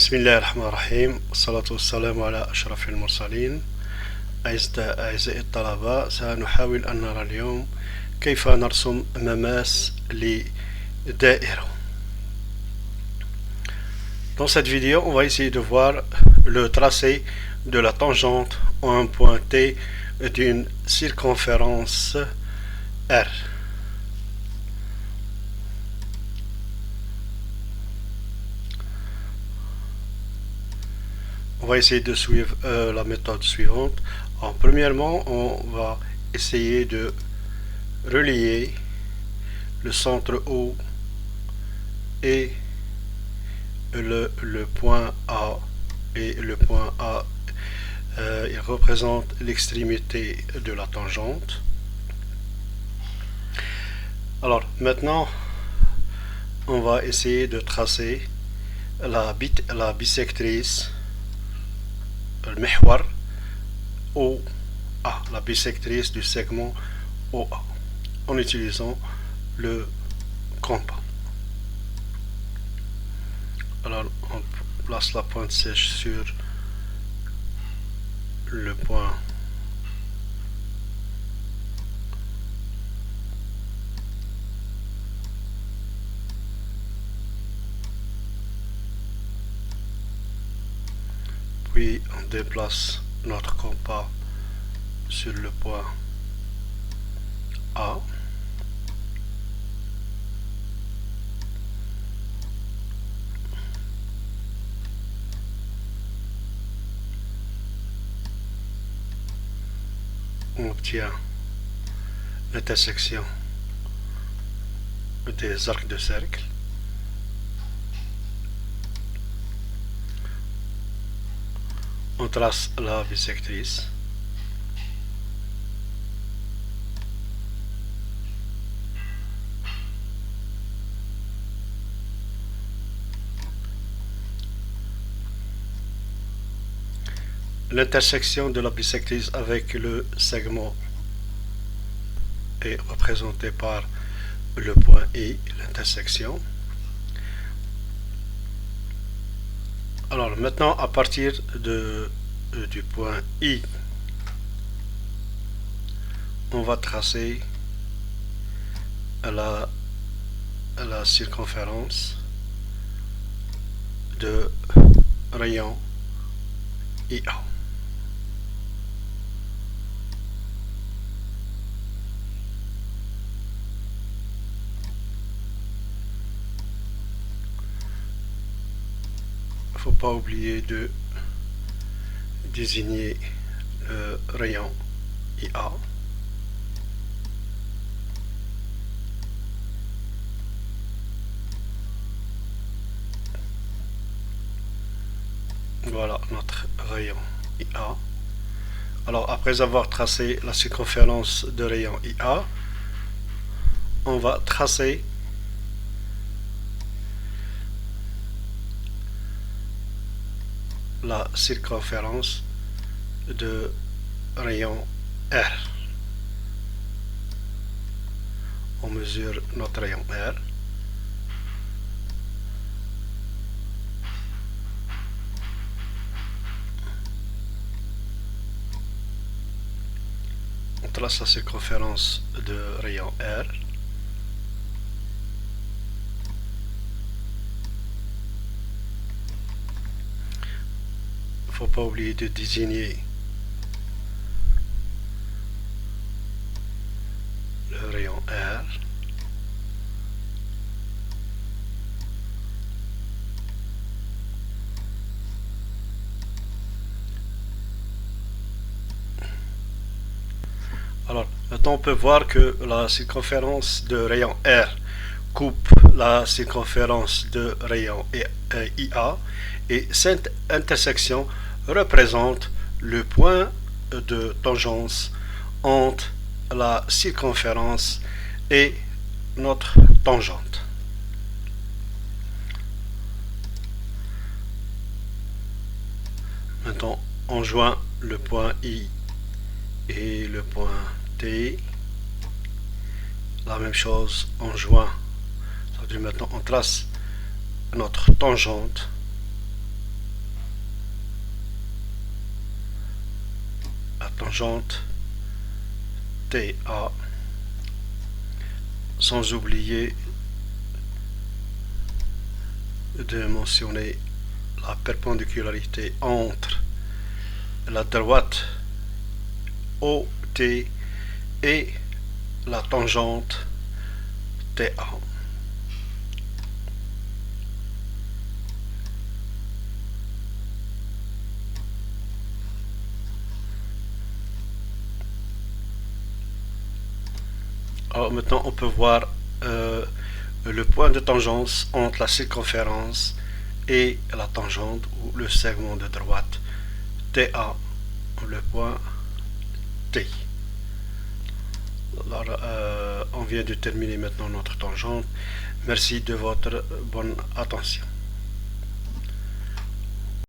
بسم الله الرحمن الرحيم والصلاة والسلام على أشرف المرسلين. أعزائي الطلبة، سنحاول أن نرى اليوم كيف نرسم مماس لدائرة. Dans cette vidéo, on va essayer de voir le tracé de la tangente en un point T d'une circonférence R. On va essayer de suivre la méthode suivante. Alors, premièrement, on va essayer de relier le centre O et le point A. Et le point A, il représente l'extrémité de la tangente. Alors maintenant, on va essayer de tracer la bisectrice, le محور OA, la bisectrice du segment OA, en utilisant le compas. Alors on place la pointe sèche sur le point puis on déplace notre compas sur le point A. On obtient l'intersection des arcs de cercle. On trace la bisectrice. L'intersection de la bisectrice avec le segment est représentée par le point I, l'intersection. Alors maintenant, à partir du point I, on va tracer la circonférence de rayon IA. Faut pas oublier de désigner le rayon IA. Voilà notre rayon IA. Alors après avoir tracé la circonférence de rayon IA, on va tracer la circonférence de rayon R. On mesure notre rayon R. On trace la circonférence de rayon R. Faut pas oublier de désigner le rayon R. Alors maintenant on peut voir que la circonférence de rayon R coupe la circonférence de rayon IA, et cette intersection représente le point de tangence entre la circonférence et notre tangente. Maintenant, on joint le point I et le point T. La même chose, on joint. Maintenant, on trace notre tangente tangente TA, sans oublier de mentionner la perpendicularité entre la droite OT et la tangente TA. Alors maintenant on peut voir le point de tangence entre la circonférence et la tangente ou le segment de droite TA, le point T. Alors, on vient de terminer maintenant notre tangente. Merci de votre bonne attention.